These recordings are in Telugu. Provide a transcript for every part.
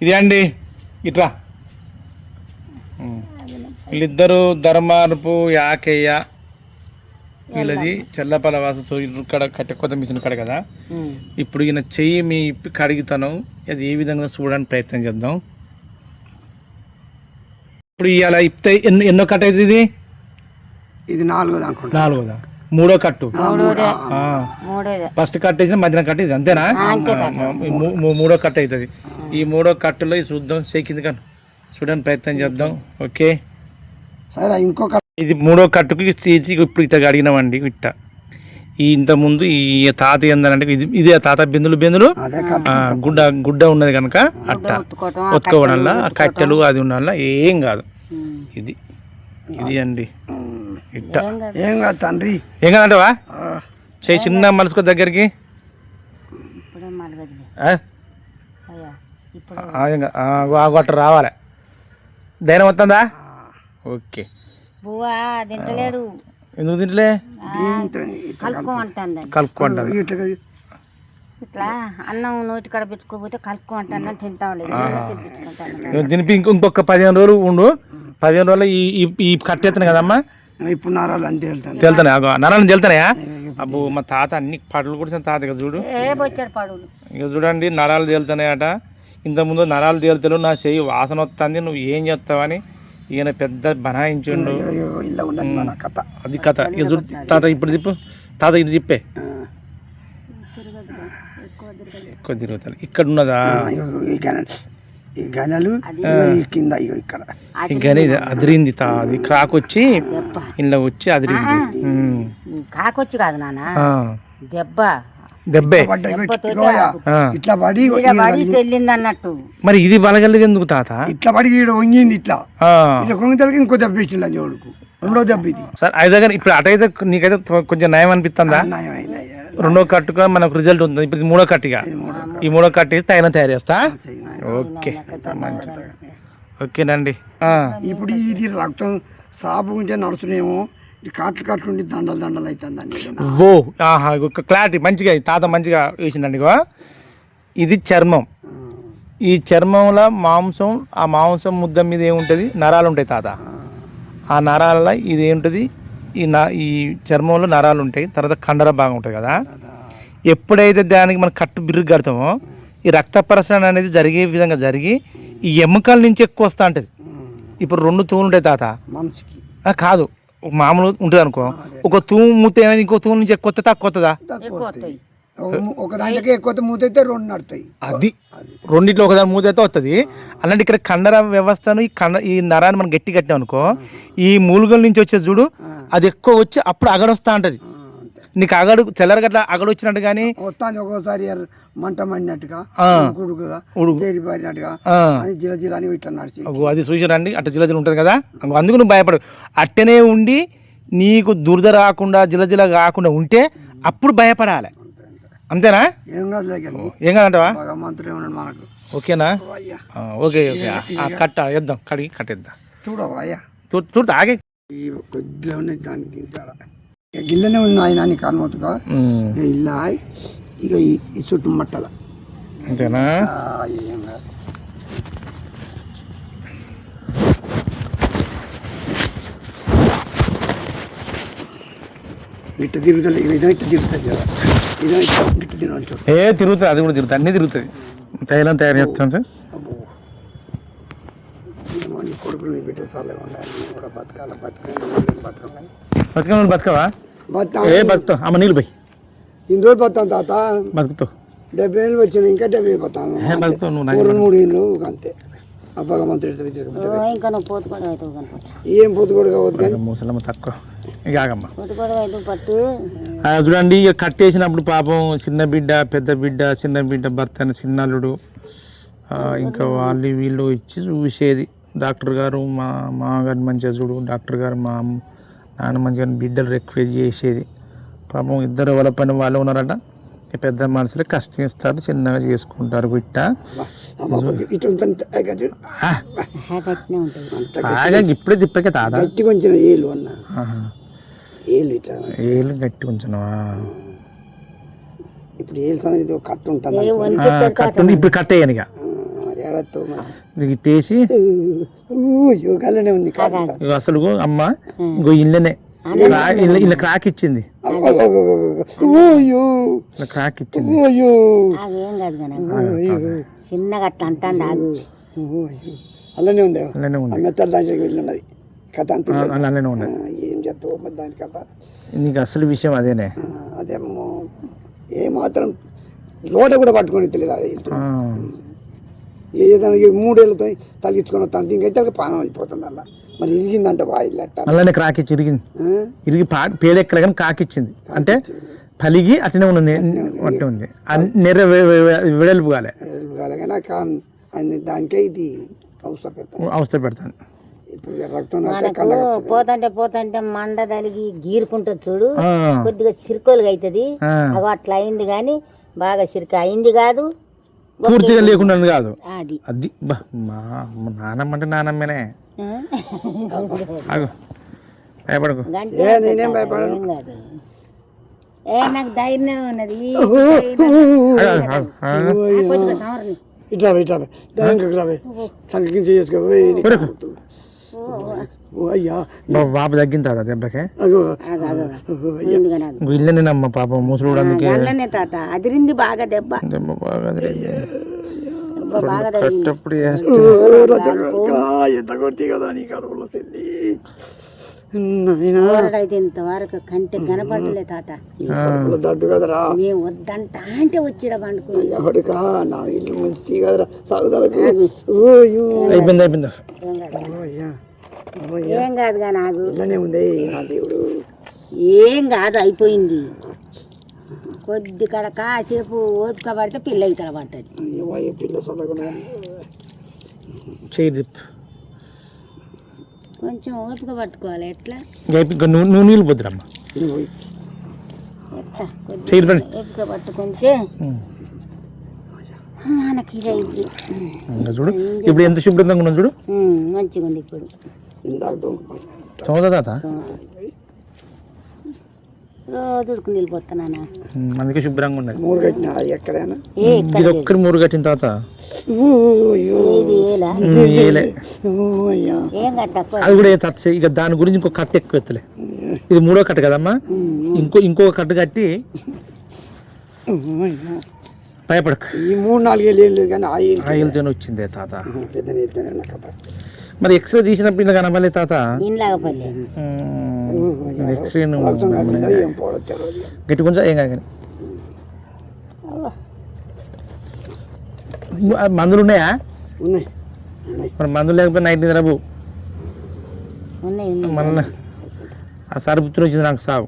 ఇదే అండి ఇట్లా వీళ్ళిద్దరు ధర్మార్పు యాకయ్య వీళ్ళది చెల్లపల వాసతో ఇక్కడ కట్టె కొత్త మిషన్ కడ కదా. ఇప్పుడు ఈయన చెయ్యి మీ ఇప్పి కడుగుతాను, అది ఏ విధంగా చూడడానికి ప్రయత్నం చేద్దాం. ఇప్పుడు ఇవాళ ఇప్పితే ఎన్నో కట్ అవుతుంది? ఇది నాలుగోదా మూడో కట్టు. ఫస్ట్ కట్ వేసిన మధ్యన కట్ ఇది అంతేనా? మూడో కట్ అవుతుంది. ఈ మూడో కట్టులో చూద్దాం, చెయ్యి కానీ చూడడానికి ప్రయత్నం చేద్దాం. ఓకే సరే, ఇంకొక ఇది మూడో కట్టుకి ఇప్పుడు ఇట్ట అడిగినామండి. ఇట్ట ఇంతకుముందు ఈ తాత ఏందనంటే ఇది తాత బిందులు గుడ్డ ఉన్నది కనుక అట్ట ఒత్తుకోవడం వల్ల కట్టెలు అది ఉండడం వల్ల ఏం కాదు. ఇది అండి ఇట్ట ఏం కాదు తండ్రి, ఏం కాదంటవా? చేయి చిన్న మలుసుకో దగ్గరికి. గొట్ట రావాలి, ధైర్యం వస్తుందా? ఓకే. ఎందుకు తింటలే? కలుపుకుంటాను ఇట్లా అన్నం నోటి కాడ పెట్టుకోపోతే కలుపుకుంటాను తింటాం. తినిపి ఇంకొక 15 రోజులు ఉండు. 15 రోజులు ఈ కట్టేస్తాను కదమ్మా. ఇప్పుడు నరాలు అని తేలుతాయి. నరాలను తేలుతాయా? అబ్బో, మా తాత అన్ని పడులు కూడా తాత ఇక చూడు, ఇక చూడండి నరాలు తేలుతున్నాయట. ఇంతకుముందు నరాలు తేలుతాడు, నా చెయ్యి వాసన వస్తుంది, నువ్వు ఏం చేస్తావని ఈయన పెద్ద బనాయించుండు. అది కథ. ఇక చూడు తాత, ఇప్పుడు తిప్పు తాత, ఇది తిప్పే. ఎక్కువ తిరుగుతాను. ఇక్కడ ఉన్నదా ఈ గని అదిరింది అది క్రాక్ వచ్చి ఇలా వచ్చి అదిరింది. కాకొచ్చి కాదు నాన్న, దెబ్బే ఇట్లా పడి వెళ్ళింది అన్నట్టు. మరి ఇది బలగలేదు ఎందుకు తాత? ఇట్లా పడి వంగింది, ఇట్లా కొంగతలకి ఇంకో దెబ్బ ఇచ్చింది జోడుకు, రెండో దెబ్బ ఇది. సార్ అయితే ఇప్పుడు అటైతే నీకైతే కొంచెం నయం అనిపిస్తుందా? రెండో కట్టుగా మనకు రిజల్ట్ ఉంది. ఇప్పుడు మూడో కట్టుగా, ఈ మూడో కట్టు తగిన తయారు చేస్తా. ఓకే మంచిది. ఓకేనండి. ఇప్పుడు ఇది రక్తం సాపు ఉంటే నడుచునేమో, కట్లుండి దండలు అవుతుందండి. ఓ ఆహా, క్లారిటీ మంచిగా తాత మంచిగా వేసిందండి. ఇది చర్మం. ఈ చర్మంలో మాంసం, ఆ మాంసం ముద్ద మీద ఏముంటుంది? నరాలు ఉంటాయి తాత. ఆ నరాల ఇది ఏముంటుంది? ఈ చర్మంలో నరాలు ఉంటాయి. తర్వాత కండర భాగం ఉంటుంది కదా. ఎప్పుడైతే దానికి మనం కట్టు బిర్రు కడతామో, ఈ రక్త ప్రసరణ అనేది జరిగే విధంగా జరిగి ఈ ఎముకల నుంచి ఎక్కువ వస్తూ ఉంటుంది. ఇప్పుడు 2 తూములు ఉంటాయి తాత మనిషికి, కాదు మామూలు ఉంటుంది అనుకో. ఒక తూము మూత ఇంకో తూము నుంచి ఎక్కువ వస్తుందా తక్కువ వస్తుందా? ఒక దాంట్లోకి ఎక్కువ మూత అయితే 2 నడుతాయి. అది రెండిట్లో ఒకదాని మూత అయితే వస్తుంది. అలాంటి ఇక్కడ కండర వ్యవస్థను ఈ నరాన్ని మనం గట్టి కట్టాం అనుకో, ఈ మూలుగల నుంచి వచ్చే చూడు అది ఎక్కువ వచ్చి అప్పుడు అగడొస్తా ఉంటుంది. నీకు అగడు తెల్లరగట్ల అగడు వచ్చినట్టు కానీ వస్తాను, ఒక్కోసారి మంట మండినట్టుగా చేరిపోయినట్టుగా జిలజిల అని ఇట్లా నడిచి అది చూసారండి. అట్లా జిలజిల ఉంటుంది కదా, అందుకు నువ్వు భయపడు. అట్టనే ఉండి నీకు దురద రాకుండా జిలజిల కాకుండా ఉంటే అప్పుడు భయపడాలి. అంతేనా? ఏం కాదంటవా? మనకు ఓకేనా? Okay okay. కట్ట వేద్దాం, కడిగి కట్టేద్దాం. చూడవయ్యా, చూడు ఆగే కొద్దిగా ఉన్నది దానికి తింటాడా. గిల్లనే ఉన్నాయి నాని కారణమవుతుగా ఇల్లా ఇక ఈ చుట్టూ మట్టల. అంతేనా? ఇట్ట తిరుగుతుంది, ఇట్ట తిరుగుతుంది కదా, తిరుగుతుంది. అది కూడా తిరుగుతుంది, అన్నీ తిరుగుతుంది. తైలం తయారు చేస్తుంది. కొడుకులు బిడ్డ సాలే ఉండాలి, కూడా బతకాలి. బతకవా? బతుకుతావు. అమ్మ నీళ్ళు పోయి ఇన్ని రోజులు బతాను తాత, బతుకుతావు. 70 ఏళ్ళు వచ్చిన ఇంకా 70 బతాను. 3 ఏళ్ళు అంతే. భగవంతుడు ఏం పొద్దుకోడు కావద్దు కానీ ముసలమ్మ తక్కువ. ఇక ఆగమ్మ చూడండి. ఇక కట్టేసినప్పుడు పాపం చిన్న బిడ్డ, పెద్ద బిడ్డ, చిన్న బిడ్డ భర్త, చిన్నల్లుడు, ఇంకా వాళ్ళు వీళ్ళు ఇచ్చి చూసేది. డాక్టర్ గారు మా మామగారిని మంచిగా చూడు, డాక్టర్ గారు మా నాన్న మంచిగా బిడ్డలు రిక్వెస్ట్ చేసేది. పాపం ఇద్దరు వాళ్ళ పని వాళ్ళు ఉన్నారట. పెద్ద మనుషులు కష్టం ఇస్తారు, చిన్నగా చేసుకుంటారు. బిట్ట ఇప్పుడే తిప్పకే తాత ఏళ్ళు గట్టి ఉంచినవా? ఇప్పుడు ఏళ్ళు కట్టు ఉంటుంది. ఇప్పుడు కట్టేయను. ఇక ఇట్టేసి యోగాలోనే ఉంది ఇగో అసలు అమ్మ ఇంకో ఇళ్ళనే ఇలా క్రాక్ ఇచ్చింది ఇలా క్రాక్ ఇచ్చింది ఏం కాదు కానీ చిన్నగా అట్లా అంటాండి ఆగు అలానే ఉంది అలానే ఉంది మెత్తడి దాంట్లోకి వెళ్ళి ఉన్నది కథ అంత అలానే ఉన్నది ఏం చేస్తావు మరి దాని కథ నీకు అసలు విషయం అదేనే అదేమో ఏ మాత్రం లోట కూడా పట్టుకొని తెలియదు ఏదానికి 3 ఏళ్ళతో తగ్గించుకొని వస్తాను దీనికైతే పానం వెళ్ళిపోతుంది అలా మరి ఇరిగిందంటే వాయిల్లట అలానే క్రాక్ ఇచ్చి ఇరిగి పేడెక్కలే కానీ కాకిచ్చింది అంటే పలిగి అట్లనే ఉన్నది అట్లనే ఉంది నెర్ర వెడల్పు కాలే కానీ దానికే ఇది అవస్థ పెడతాను ఇప్పుడు రక్తం పోతంటే మండ తలిగి గీరుకుంటుంది చూడు కొద్దిగా చిరుకోలుగా అవుతుంది అగో అట్లా అయింది కానీ బాగా చిరుక అయింది కాదు పూర్తిగా లేకుండా కాదు అది అది మా నానమ్మ అంటే నానమ్మనే భయపడకు నేనేం భయపడను ఏం కాదు నాకు ధైర్యం ఉన్నది కొద్దిగా సంవరని ఇట్లా సంఖ్య చేసుకో అయ్యా బాబు తగ్గింది తాత దెబ్బకే ఎందుకని ఇల్లనేనమ్మ పాపం ముసలుడు అందుకే అల్లనే తాత అదిరింది బాగా దెబ్బ దెబ్బ బాగా అదిరింది బాగా కట్టప్పుడు ఎంత కొట్టి కదా నీ కడుపులో అయితే ఇంతవరకు కంటే కనపడలే తాత దడ్డు కదరా మేము వద్దంట అంటే వచ్చిడ పండుకుని ఎవరికా నా ఇల్లు మంచి కదరా సాగుదలకు అయిపోయింది ఏం కాదు గా నాకు ఇలానే ఉంది నా దేవుడు ఏం కాదు అయిపోయింది కొద్ది కడ కాసేపు ఓపిక పడితే పిల్ల ఇక్కడ పడుతుంది పిల్ల చల్లకుండా చేయి కొంచెం ఓపిక పట్టుకోవాలి ఎట్లా నువ్వు నీళ్ళు పోతురమ్మ ఎట్లా కొద్దిగా ఓపిక పట్టుకుంటే మనకి ఇది అయింది చూడు ఇప్పుడు ఎంత శుభ్రంగా ఉన్నది చూడు మంచిగా ఉంది ఇప్పుడు చదువుతా తాత రోజు ఉడుకుని వెళ్ళిపోతానా అందుకే శుభ్రంగా ఉన్నది మూడు కట్టిన ఎక్కడైనా ఇది ఒక్కటి 3 కట్టిన తాత ఏం కట్ట అది కూడా తచ్చ ఇక దాని గురించి ఇంకో కట్ట ఎక్కువ ఎత్తలే ఇది 3వ కట్ట కదమ్మా ఇంకో కట్ట కట్టి భయపడకు ఈ 3-4 ఏళ్ళు లేదు కానీ ఆయిల్తోనే వచ్చిందే తాత మరి ఎక్స్రే తీసినప్పుడు ఇలా కనపడలే తాత ఎక్స్రే గట్టి కొంచెం ఏం కాదు మందులు ఉన్నాయా ఉన్నాయి మరి మందులు లేకపోతే నైట్ నిద్ర బాబు మళ్ళీ ఆ సరుపుతుని వచ్చింది నాకు సాగు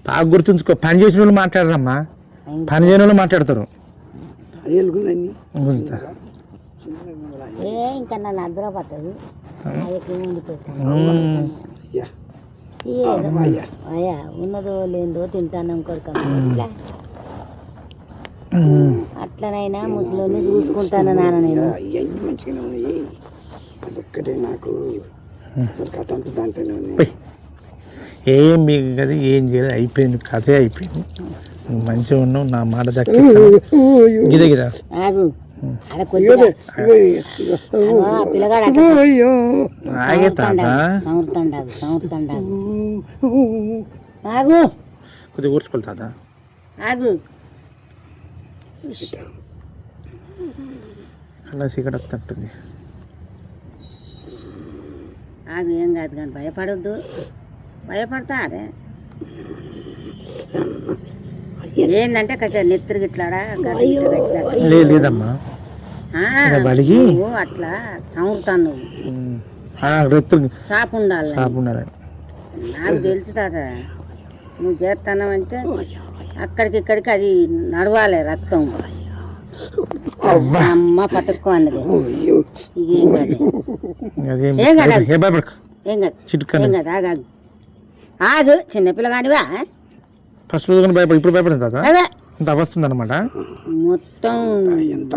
బాగా గుర్తుంచుకో పని చేసిన వాళ్ళు మాట్లాడరమ్మా పని చేయని వాళ్ళు మాట్లాడతారు ఇంకా నన్ను అద్దర పట్టదు అయ్యా ఉన్నదో లేదో తింటాను ఇంకొక అట్లనైనా ముసలోని చూసుకుంటాను నాన్న నేను మంచిగానే ఉన్నాయి అదొక్కటే నాకు అసలు కథ అంతా దాంట్లోనే ఉన్నాయి ఏం మీకు కదా ఏం చేయలేదు అయిపోయింది కథే అయిపోయింది నువ్వు మంచిగా ఉన్నావు నా మాట దక్కి గిదే గిదా ఆగు ఆగు కొద్దిగా ఊర్చుకోవాలి తాత ఆగు అలా సీకట్ వస్తుంటుంది ఆగు ఏం కాదు కానీ భయపడొద్దు భయపడతా అదే ఏంటంటే కొంచెం నెత్తురు గిట్లాడా లేదమ్మా అట్లా చదువుతాను నువ్వు షాప్ ఉండాలి నాకు తెలుసు తాత నువ్వు చేస్తానంటే అక్కడికి ఇక్కడికి అది నడవాలి రక్తం అమ్మ పట్టుకో అన్నది ఏం కాదు ఏం కాదు ఆగు ఆగు చిన్నపిల్లగానివా ఫస్ట్ రోజు భయపడి ఇప్పుడు భయపడింది తాత అంత వస్తుంది అనమాట మొత్తం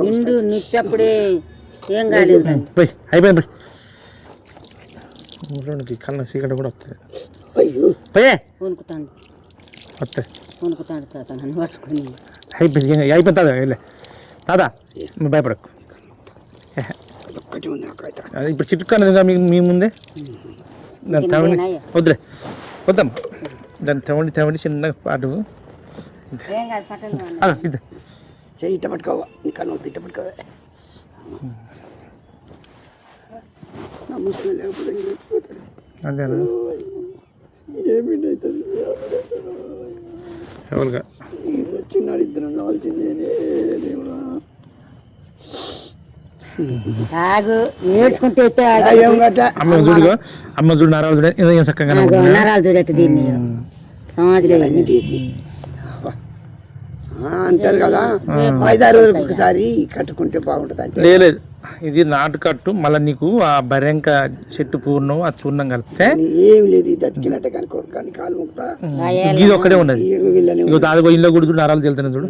నిండు నిచ్చప్పుడే ఏం కాలేదు అయిపోయింది ఊళ్ళోనికి కళ్ళ సీకట కూడా వస్తుంది వణుకుతాడు వణుకుతాడు తాత నన్ను పట్టుకొని అయిపోయింది తాత వెళ్ళే తాత నువ్వు భయపడకు ఒక్కటి ఉంది నాకైతే. అది ఇప్పుడు చిట్టుకు అన్నదిగా మీ ముందే దాన్ని తవ్వండి వద్దులే వద్దమ్మా దాన్ని తవ్వండి చిన్నగా పాటు ఇది చెయ్యి ఇట్ట పట్టుకోవా నీ కన్ను ఇట్ట పట్టుకోవా నా ముసలి లేకపోతే అంతేనా ఏమిటవుతుంది ఎవరుగా చిన్నాడు ఇద్దరు ఉండవలసిందే దేవుడా ఆగు ఏడ్చుకుంటే అమ్మ చూడుగా అమ్మ చూడు నరాలు చూడ ఏం చక్కగా నరాలు చూడట్టు దీన్ని సమాజంగా అంటారు కదా 5-6 రోజులకు ఒకసారి కట్టుకుంటే బాగుంటుంది అంటే లేదు ఇది నాటు కట్టు మళ్ళీ నీకు ఆ బరెంక చెట్టు పూర్ణం ఆ చూర్ణం కలిపితే ఏమి లేదు ఇది దక్కినట్టే కనుకోడు కానీ కాలు ముక్త ఇది ఒక్కడే ఉన్నది ఇగో తాదుగో ఇల్లు కూడా చూడు నరాలు తేలుతున్నాయి చూడు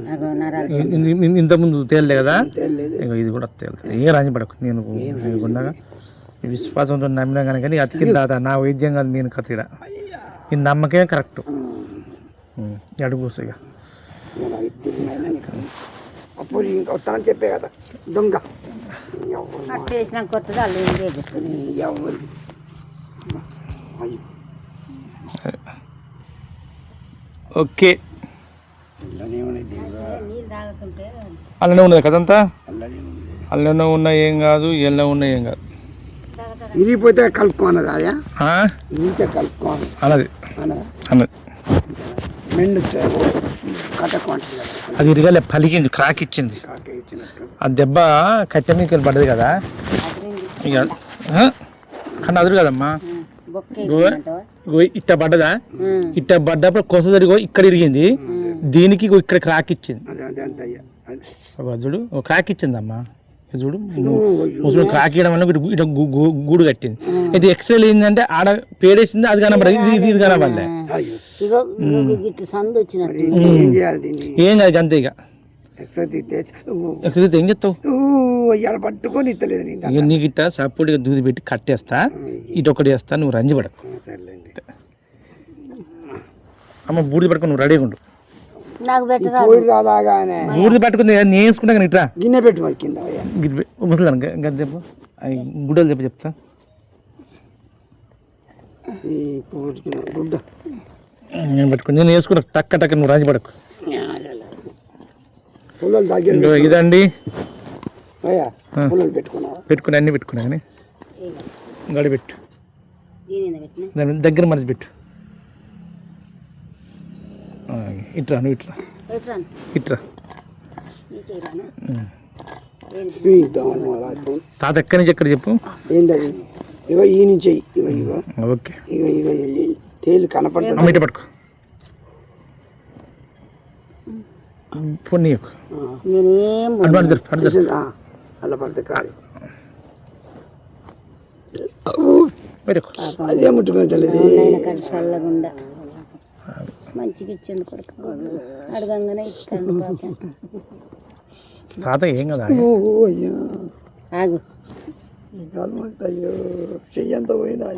ఇంతకుముందు తేలలే కదా ఇగో ఇది కూడా తేలుతుంది ఏం రాజీ పడకు నేను ఉండగా విశ్వాసంతో నమ్మినా కానీ అతికింది తాత నా వైద్యం కాదు నేను కథ ఈ నమ్మకమే కరెక్ట్ అడుగుసా ఇక అప్పుడు ఇంకా వస్తానని చెప్పే కదా దొంగ వేసిన కొత్తది వాళ్ళు ఎవరు ఓకే నీళ్ళు తాగుతుంటే అలానే ఉన్నది కదంతా అలానే ఉన్నా ఏం కాదు ఎలా ఉన్నా ఏం కాదు ఇరిగిపోతే కలుపుకో అన్నది ఆయా ఆ? ఇరిగితే కలుపుకో అన్నది అన్నదా అన్నది మెండు కట్టకో అది ఇరగలే పలికింది క్రాక్ ఇచ్చింది ఆ దెబ్బ కట్టె మీకు పడ్డది కదా ఇక కానీ అదురు కదమ్మా ఇట్ట పడ్డదా ఇట్ట పడ్డప్పుడు కొస జరిగో ఇక్కడ ఇరిగింది దీనికి ఇక్కడ క్రాక్ ఇచ్చింది చూడు క్రాక్ ఇచ్చిందమ్మా చూడు ముసలు క్రాక్ ఇవ్వడం వల్ల ఇటు గూడు కట్టింది ఇది ఎక్స్రేలు ఏంటంటే ఆడ పేడేసింది అది కనబడదు ఇది కనబడలే ఏం కాదు అంతే ఇక ఎక్స్రే ఏం చెప్తావు పట్టుకొని ఇస్తలేదు ఇక నీకు ఇట్ట సపోర్ట్గా దూది పెట్టి కట్టేస్తా ఇటు ఒకటి వేస్తా నువ్వు రంజి పడకు అమ్మ బూడిది పట్టుకో నువ్వు రెడీగా ఉండు నాకు పెట్టదా రాదాగానే బూడిది పట్టుకుంది నేను వేసుకుంటా కానీ ఇట్రా గిన్నె పెట్టు మరి కింద ముసలాను గది చెప్పు అవి గుడ్డలు చెప్పు చెప్తా గుడ్డ నేను పట్టుకుని నేను వేసుకున్నా టక్క నువ్వు రాజీ పడకు పుల్లలు దగ్గర ఇంకో ఇదండి పుల్లలు పెట్టుకున్నావా పెట్టుకుని అన్నీ పెట్టుకున్నా కానీ గడి పెట్టు దాని దగ్గర మనిషి పెట్టు ఇట్రా నువ్వు ఇట్రా తాత ఎక్కడి నుంచి ఎక్కడ చెప్పు ఏంటది ఇగో ఈ నుంచి ఇగో ఓకే ఇగో ఇగో వెళ్ళి తేలి కనపడుతుంది అమ్మ ఇట్ట పట్టుకో పొన్ని అలా పడితే కాదు పెట్టుకో అదే ముట్టుకుని తెలియదు చల్లగుండా మంచిగా ఇచ్చిండు కొడుకు అడగంగానే ఇస్తాను పాపం తాత ఏం కదా ఆగు అయ్యో చెయ్యంత పోయిందా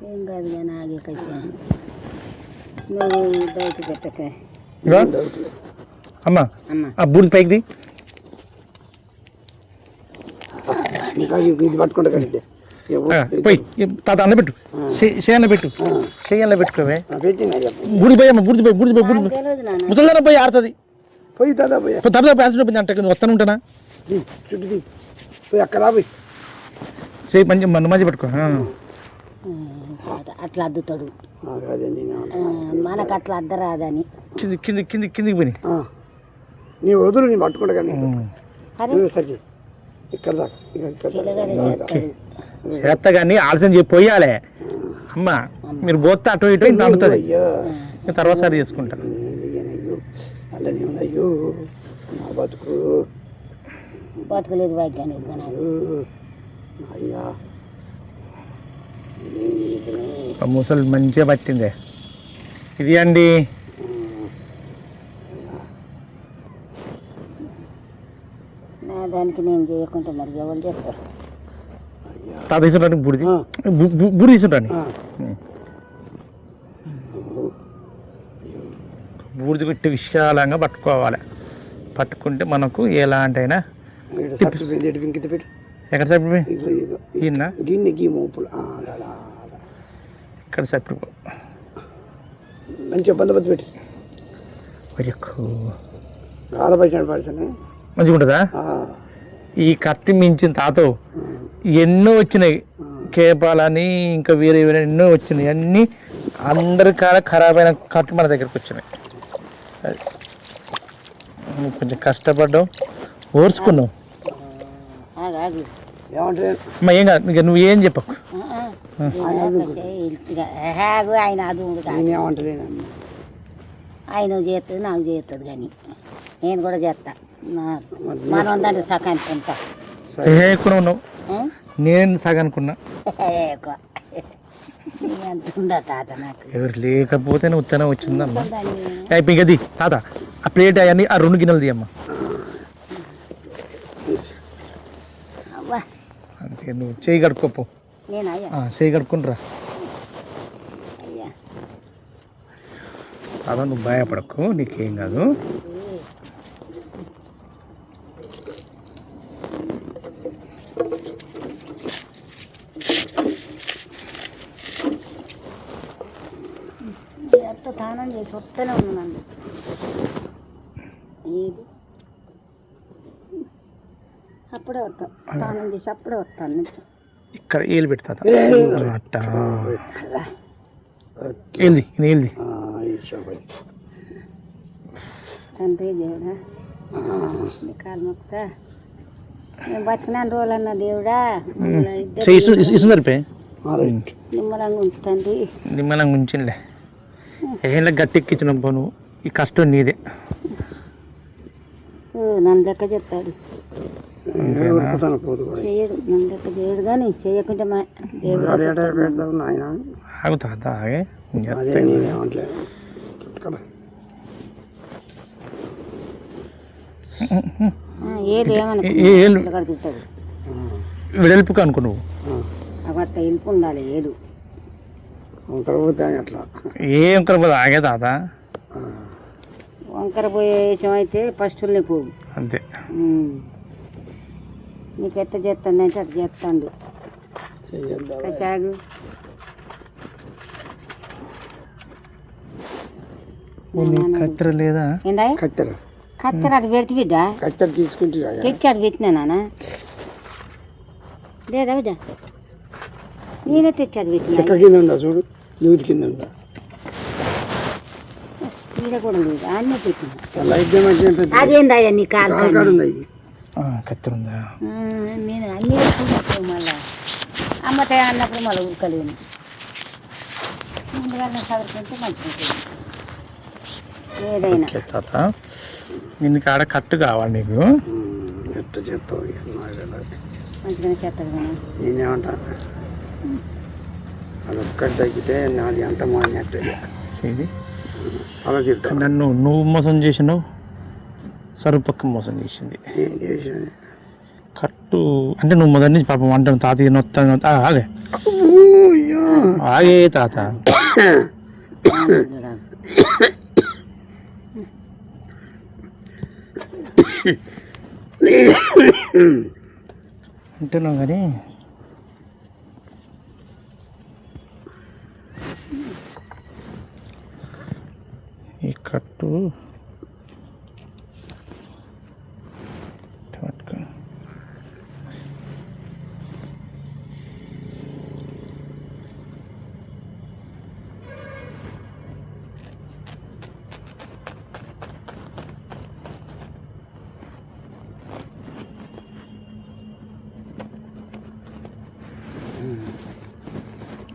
ఏం కాదు కానీ ఆగే కషాయం నువ్వు బయట పెట్టక అమ్మా ఆ బూడి పైకి ఇది పట్టుకుంటా కలిగితే పోయి తాత అన్న పెట్టు చేయాల పెట్టు చేయాల పెట్టుకోవే బూడి పోయి అమ్మ బూడి పోయి ముసలిదాన పోయి ఆడుతుంది పోయి తాదా పోయి తప్పదా ప్యాసింజర్ అంటే వస్తాను ఉంటానా చుట్టూ పోయి అక్కడ పోయి చేయి మంచి మంచి పెట్టుకో అట్లా అద్దుతాడు అదండి మనకు అట్లా అద్దరాదని కిందికి పోయి నీ వదులు నేను పట్టుకుంటా కానీ సరి ఇక్కడ దాకా చేస్త కానీ ఆలస్యం చెప్పి పోయాలే అమ్మ మీరు పోతే అటు ఇటు ఇంత అందుతుంది తర్వాత సరి చేసుకుంటాను అలానే ఉన్నాయో నా బతుకు బతకలేదు వైజ్ఞానిక అయ్యా ముసలి మంచిగా పట్టిందే ఇది అండి నా దానికి నేను చేయకుంటే మరి ఎవరు చెప్తారు తాత తీసుకుంటాను బూడి తీసుకుంటాను బూడిద కొట్టి విశాలంగా పట్టుకోవాలి. పట్టుకుంటే మనకు ఎలాంటి అయినా ఎక్కడ సరిపోయి ఇక్కడ సరిపో మంచిగా బందోబస్తు పెట్టి మంచిగా ఉంటుందా? ఈ కత్తి మించిన తాతో ఎన్నో వచ్చినాయి, కేపాలని ఇంకా వేరే వేరే ఎన్నో వచ్చినాయి. అన్నీ అందరి కాడ ఖరాబ్ అయిన కత్తి మన దగ్గరకు వచ్చినాయి. కొంచెం కష్టపడ్డావు, ఓర్చుకున్నావు. అమ్మా ఏం కాదు, ఇక నువ్వు ఏం చెప్పకు. ఆయన చేస్తుంది, నాకు చేస్తుంది, కానీ నేను కూడా చేస్తా. మనం దాంట్లో సకానికి ఉంటా. ఎక్కువ ఉన్నావు, నేను సగనుకున్నా. ఉందా తాత నాకు ఎవరు లేకపోతే ఉత్తనే వచ్చిందమ్మా. అయిపోయి గది తాత ఆ ప్లేట్ అవన్నీ ఆ 2 గిన్నెలు తీయమ్మా. అంతే, నువ్వు చేయి కడుక్కోపో. చేయి కడుక్కుని రా తాత. నువ్వు భయపడకు, నీకేం కాదు. స్నానం చేసి వస్తూనే ఉన్నానండి. అప్పుడే వస్తాను, స్నానం చేసి అప్పుడే వస్తాను. ఇక్కడ ఏలు పెడతా అట్ట ఏల్ది ఏల్ది. తండ్రి దేవుడా, కాలు మొక్తా, నేను బతికిన రోజులన్న దేవుడా సరిపోయి నిమ్మలంగా ఉంచుతండి. నిమ్మలంగా ఉంచిలే, ఏం గట్టెక్కించిన పను. ఈ కష్టం నీదే. నన్ను లెక్క చెప్తాడు, చేయడు. నన్ను లెక్క చేయడు, కానీ చేయకుంటే మా దేవుడు ఆగుతా ఆగే. ఏలు ఏమనుకుంటాడు చుట్టాడు. వెడల్పుగా అనుకో నువ్వు. అట్లా వెళ్ళి ఉండాలి ఏలు. ఏ వంకర పోతే ఆగే తాత. వంకర పోయే వేషం అయితే ఫస్ట్ పువ్వు అంతే. నీకు ఎట్ట చేస్తాను అంటే అట్లా చేస్తాడు. కసాగు కత్తెర లేదా? కత్తెర అటు పెడితే బిడ్డ కత్తెర తీసుకుంటే తెచ్చి అటు పెట్టినా నాన్న లేదా బిడ్డ? నేనే తెచ్చాడు పెట్టిన కింద ఉందా చూడు, లూది కింద ఉందా? ఈడ కూడా లేదు, అన్నీ పెట్టిన. అదేందయ్యా నీ కాలు కత్తెర ఉందా? నేను అన్నీ పెట్టుకున్నప్పుడు మళ్ళీ అమ్మతాయి అన్నప్పుడు మళ్ళీ ఉడకలేను. ముందుగా చదువుకుంటే మంచిగా ఏదైనా. తాత నిన్ను కాడ కట్టు కావాలి నీకు. ఎట్లా చెప్పావు? మంచిగానే చేస్తాడు కానీ నేనేమంటాను, అదొక్కటి తగ్గితే నాది అంత మానేది. అలా చెప్తా. నన్ను నువ్వు మోసం చేసినావు, సరుపక్క మోసం చేసింది. కట్టు అంటే నువ్వు మొదటి నుంచి పాపం అంటాను తాతయ్య నొత్తాను. ఆగే ఆగే తాత. అంటున్నావు కానీ ఈ కట్టు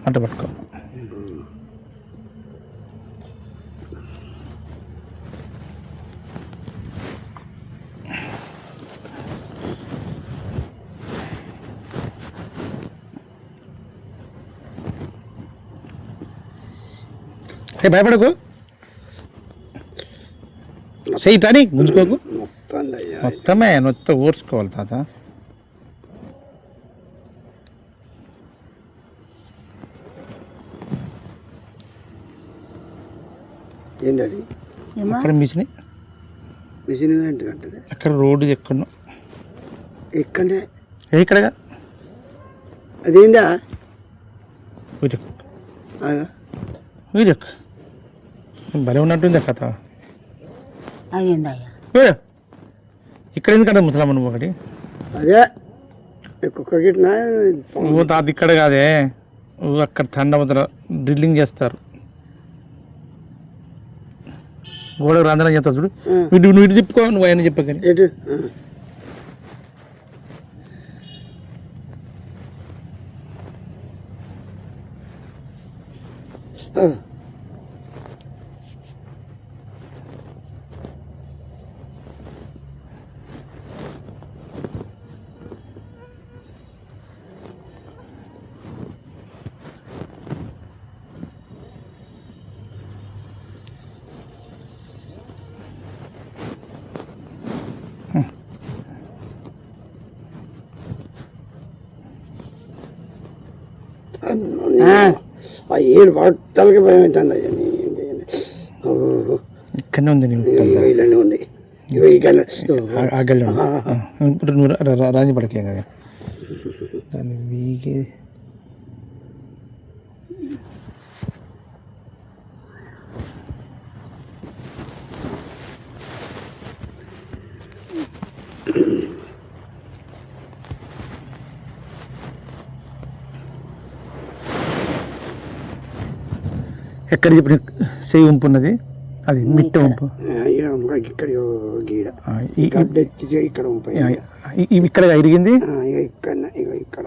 అంట పట్టుకో. భయపడకు, చెయ్యి తాని గుంజుకోకు. మొత్తమే మొత్తం ఊర్చుకోవాలి తాత. ఏంటది? అక్కడ మిషన్ ఏంటి కట్టది అక్కడ రోడ్డు ఎక్కడో ఎక్కడే ఇక్కడగా అదేందా వీరక్ భలే ఉన్నట్టుంది కథ. ఇక్కడ ఎందుకంటే ముసలమ్మ నువ్వు ఒకటి అదే కుక్క గిట్టినా అది ఇక్కడ కాదే అక్కడ తండ ముద్ర డ్రిల్లింగ్ చేస్తారు గోడకు రంధ్రం చేస్తారు చూడు. నువ్వు ఇటు తిప్పుకో నువ్వు ఆయన చెప్పకని ఎటు ఏడు బట్టలకి భయం అవుతుంది అయ్యా. ఇక్కడనే ఉంది ఇలానే ఉంది ఆ గల్లి ఇప్పుడు నువ్వు రాజీ పడకే కదా దాన్ని వీగి ఎక్కడ చెప్పిన చెయ్యి వంపు ఉన్నది అది మిట్ట వంపు ఇక్కడ గీడ ఇక్కడ ఇక్కడ ఇరిగింది ఇక్కడ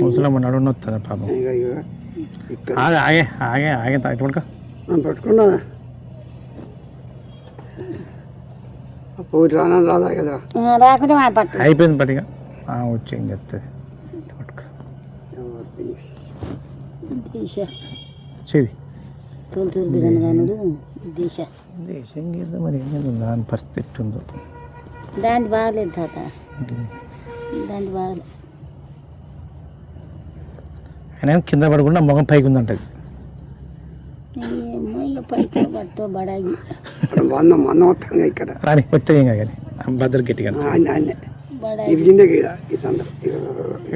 ముసలమ్మ నడున్న వస్తుంది పాపం. ఆగే ఆగే ఆగే ఆగే పడుకో పట్టుకున్నా రాదా కదా అయిపోయింది పట్టిగా వచ్చి ఏం చెప్తుంది దేశం గీత మరి ఏం దాని పరిస్థితి ఎట్టుందో దాని బాగలేదు తాత దాని బాగలేదు. ఆయన కింద పడకుండా మొగం పైకి ఉందంటది. పైకి పట్టో బడాయి మందం వస్తుంది ఇక్కడ రాని వస్తే ఏం కానీ భద్ర గట్టిగా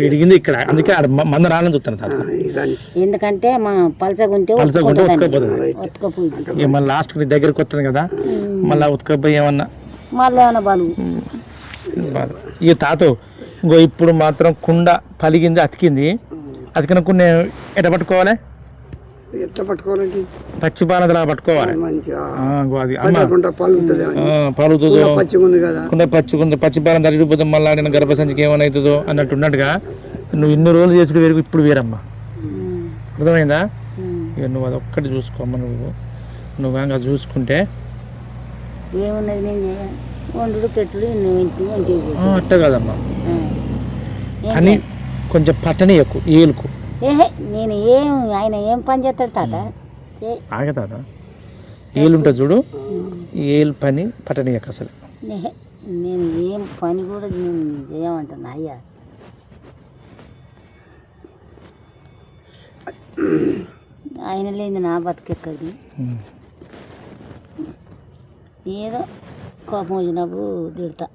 ఇడిగింది ఇక్కడ అందుకే మంద రాలని చూస్తాను తాత. ఎందుకంటే మా పలసగుంటే ఉతకపోయింది మళ్ళీ లాస్ట్ నీ దగ్గరికి వస్తుంది కదా మళ్ళీ ఉతకపోయి ఏమన్నా మళ్ళీ ఏమన్నా బలుగు ఇక తాత ఇంకో ఇప్పుడు మాత్రం కుండ పలిగింది అతికింది అతికిన కుండ ఎట పట్టుకోవాలి ఎట్లా పట్టుకోవాలంటే పచ్చి బాణదలా పట్టుకోవాలి పలుతుందో కుండ పచ్చిగుంది పచ్చి బాణం తరిగిపోతే మళ్ళీ నేను గర్భసంచికి ఏమైనా అవుతుందో అన్నట్టు ఉన్నట్టుగా నువ్వు ఇన్ని రోజులు చేసుడు వేరు ఇప్పుడు వేరమ్మా అర్థమైందా. ఇక నువ్వు అది ఒక్కటి చూసుకోమ్మా నువ్వు కనుక చూసుకుంటే ఏమున్నది నేను వండు పెట్టుడు అట్ట కాదమ్మా కానీ కొంచెం పట్టని ఎక్కువ ఏలుకు నేను ఆయన ఏం పని చేస్తాడు తాత ఆగే తాత ఏలుంటుంది చూడు ఏలు పని పట్టనీయక అసలు నేను ఏం పని కూడా నేను చేయమంటున్నా అయ్యా. ఆయన లేని నా బతికెక్కడి ఏదో కోపం వచ్చినప్పుడు తిడతా.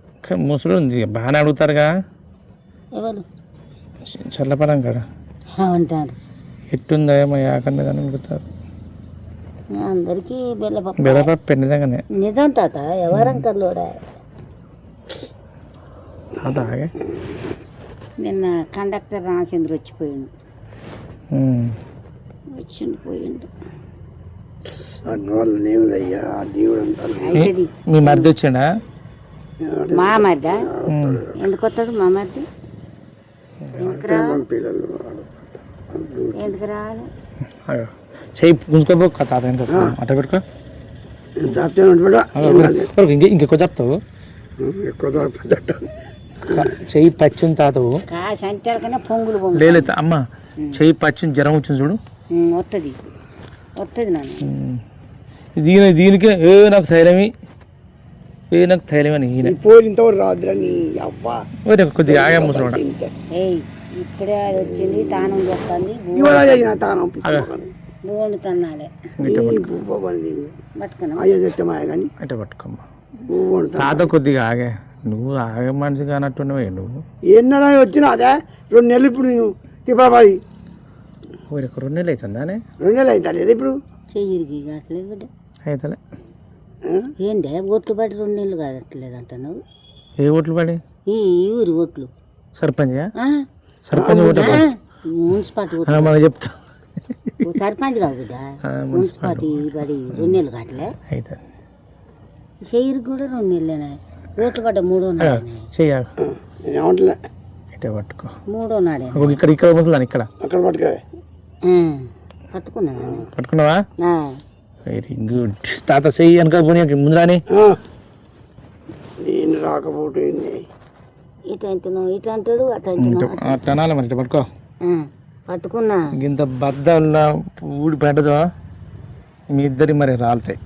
ముసలు ఉంది బాగానే అడుగుతారుగా ఎవరు చల్లపడం కదా అంటారు ఎట్టుందా మా యాకన్నా అని అడుగుతారు. అందరికీ బెల్లపప్పు నిజంగానే నిజం తాత ఎవరంకర్లోడా తాగే నిన్న కండక్టర్ రామచంద్ర వచ్చిపోయిండు పోయిండు. మీ మరిది వచ్చిండా? మా మరిదా ఎందుకు వస్తాడు మా మరిది ఎందుకు రావాలి చేయి గుంజుకోబో తాత అట్ట పెట్టుకో ఇంకెక్కువ చెప్తావు చెయ్యి పచ్చింది తాతవు పొంగులు లేదు అమ్మ చెయ్యి పచ్చింది జ్వరం వచ్చింది చూడు వస్తుంది వస్తుంది నాన్న దీనికే నాకు ధైర్యమే నాకు ధైర్యం అని కొద్దిగా ఆయా ముసలి ఇప్పుడే వచ్చింది తానం చేస్తుంది బోండు తన్నాలే పువ్వు పడింది పట్టుకున్నా అయ్యో తెత్తమాయ కానీ అంటే పట్టుకోమ్మా పువ్వు వండుతా తాత కొద్దిగా ఆగే నువ్వు ఆగే మనిషి కానట్టున్నావే నువ్వు ఎన్నడా వచ్చినా అదే 2 నెలలు ఇప్పుడు నేను తిప్పబడి ఊరికి 2 నెలలు అవుతుందానే 2 నెలలు అవుతా లేదు ఇప్పుడు చెయ్యిరికి కావట్లేదు బిడ్డ అవుతలే ఏంటే ఓట్లు పడి 2 నెలలు కావట్లేదు అంటున్నావు ఏ ఓట్లు పడి ఈ ఊరి ఓట్లు సర్పంచ్గా సర్పంచ్ ఓట్లు మున్సిపాలిటీ ఓట్లు మనం చెప్తా సర్పంచ్ కాదు బిడ్డ మున్సిపాలిటీ పడి 2 నెలలు కావట్లే అయితే చెయ్యిరికి కూడా 2 నెలలేనా ఓట్లు పడ్డ 3వ నాడే చెయ్యాలి ఏమంటలే ఇటే పట్టుకో 3వ నాడే ఇక్కడ ముసలాను ఇక్కడ అక్కడ పట్టుకోవే పట్టుకున్నా కానీ పట్టుకున్నావా వెరీ గుడ్ తాత చెయ్యి వెనక పోనీ ముందురాని నేను రాకపోతుంది ఇటు అంటున్నావు ఇటు అంటాడు అటు అంటున్నావు అట్లా అనాలి మరి ఇట్లా పట్టుకో పట్టుకున్నా ఇంత బద్దల్లా ఊడి పెట్టదో మీ ఇద్దరి మరి రాలుతాయి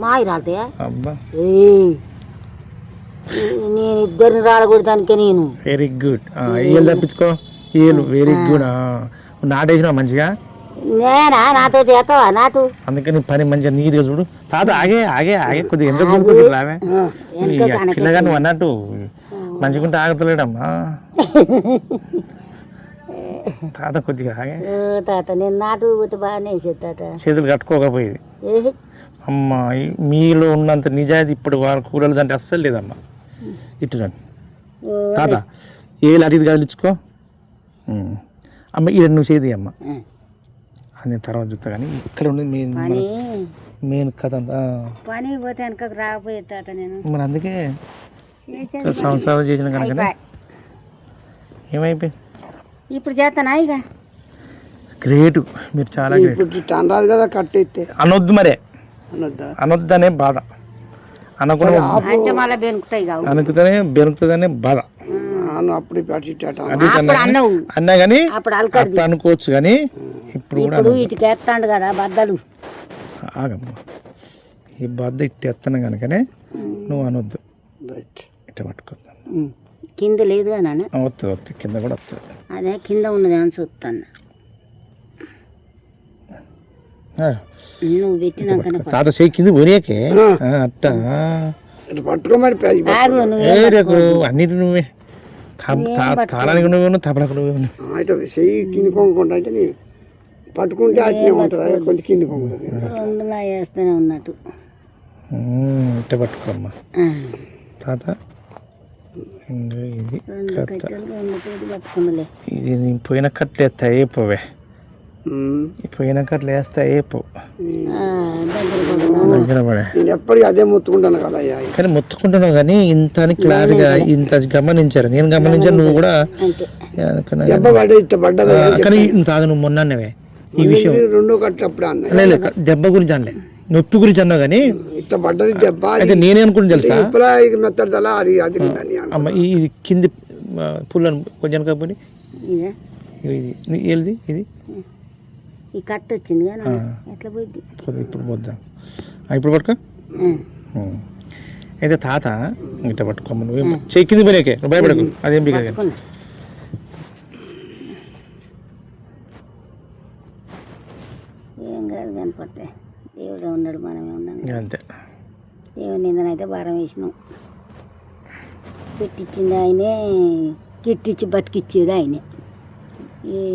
మాయి రాలుతాయా అబ్బా నేను ఇద్దరిని రాలకూడదానికే నేను వెరీ గుడ్ ఏళ్ళు తప్పించుకో ఏళ్ళు వెరీ గుడ్ నాటేసినావు మంచిగా నేనా నాతో చేస్తావా నాటు అందుకని పని మంచిగా నీట్గా చూడు తాత ఆగే ఆగే ఆగే కొద్దిగా ఎంత కొద్దిగా రావే పిల్లగా నువ్వు అన్నట్టు మంచిగుంటే ఆగతలేడమ్మా తాత కొద్దిగా ఆగే తాత నేను నాటు పోతే బాగానే వేసేది తాత చేతులు కట్టుకోకపోయేది అమ్మా మీలో ఉన్నంత నిజాయితీ ఇప్పుడు వాళ్ళ కూరలు అంటే అస్సలు లేదమ్మా ఇటు రండి తాత ఏ లాంటిది కదిలించుకో అమ్మ ఇక్కడ నువ్వు చేది అమ్మ అది తర్వాత చూస్తా కానీ ఇక్కడ ఉండేది మెయిన్ కథ అంతా పని పోతే వెనకకు రాకపోయే తాత నేను మరి అందుకే సంవత్సరాలు చేసిన కనుక ఏమైపోయింది ఇప్పుడు చేస్తానా ఇక గ్రేట్ మీరు చాలా గ్రేట్ ఇప్పుడు టన్రాదు కదా కట్టెత్తే అనొద్దు మరే అనొద్దా అనొద్దనే బాధ అనకుండా అంటే మళ్ళీ బెనుకుతాయి కావు అనుకుతేనే బెనుకుతుందనే బాధ అప్పుడు అన్నా కానీ అప్పుడు అనుకోవచ్చు కానీ ఇప్పుడు కూడా ఇప్పుడు ఇటుకి ఎత్తాండు కదా బద్దలు ఆగమ్మా ఈ బద్ద ఇటు ఎత్తాను కనుకనే నువ్వు అనొద్దు ఇట్ట పట్టుకుందాం కింద లేదుగా నాన్న వస్తుంది వస్తుంది కింద కూడా వస్తుంది అదే కింద ఉన్నది అని చూస్తాను నువ్వు పెట్టినాకనే తాత చేయింది ఒరేకే అట్ట పట్టుకోమని అన్నిటి నువ్వే తాళానికి నువ్వు తపలకు నువ్వు చెయ్యి కింది కొంగుకుంటా అంటే నేను పట్టుకుంటే అట్నే ఉంటుంది కొంచెం కింది కొంగుతుంది 2 వేస్తూనే ఉన్నట్టు ఇట్ట పట్టుకోమ్మా తాత ఇది పట్టుకున్నలే ఇది నేను పోయిన కట్లు వేస్తా అయిపోవే పోయిన కట్లు వేస్తా అయిపో దగ్గర పడే నేను ఎప్పటికీ అదే మొత్తుకుంటాను కదా అయ్యా కానీ మొత్తుకుంటున్నావు కానీ ఇంత అని క్లారిటీగా ఇంత గమనించారు నేను గమనించాను నువ్వు కూడా కానీ తాత నువ్వు మొన్నవే ఈ విషయం 2 కట్లు అప్పుడు అన్న దెబ్బ గురించి అనలే నొప్పి గురించి అన్నావు కానీ ఇట్లా పడ్డది దెబ్బ అయితే నేనే అనుకుని తెలుసా మెత్తడలా అది అది అమ్మ ఇది కింది పుల్లను కొంచెం కాబట్టి ఇది ఏది ఇది ఈ కట్ట వచ్చింది కానీ ఎట్లా పోయింది ఇప్పుడు పోద్దాం ఇప్పుడు పట్టుకో అయితే తాత ఇట్లా పట్టుకోమ్మ నువ్వు చెయ్యి కింది పోయినాకే నువ్వు భయపడకు అదేం బిగా ఏం కాదు కనపడితే దేవుడే ఉన్నాడు మనమే ఉన్నాం అంతే దేవుని నిందనైతే భారం వేసినాం పెట్టించింది ఆయనే కిట్టిచ్చి బతికిచ్చేది ఆయనే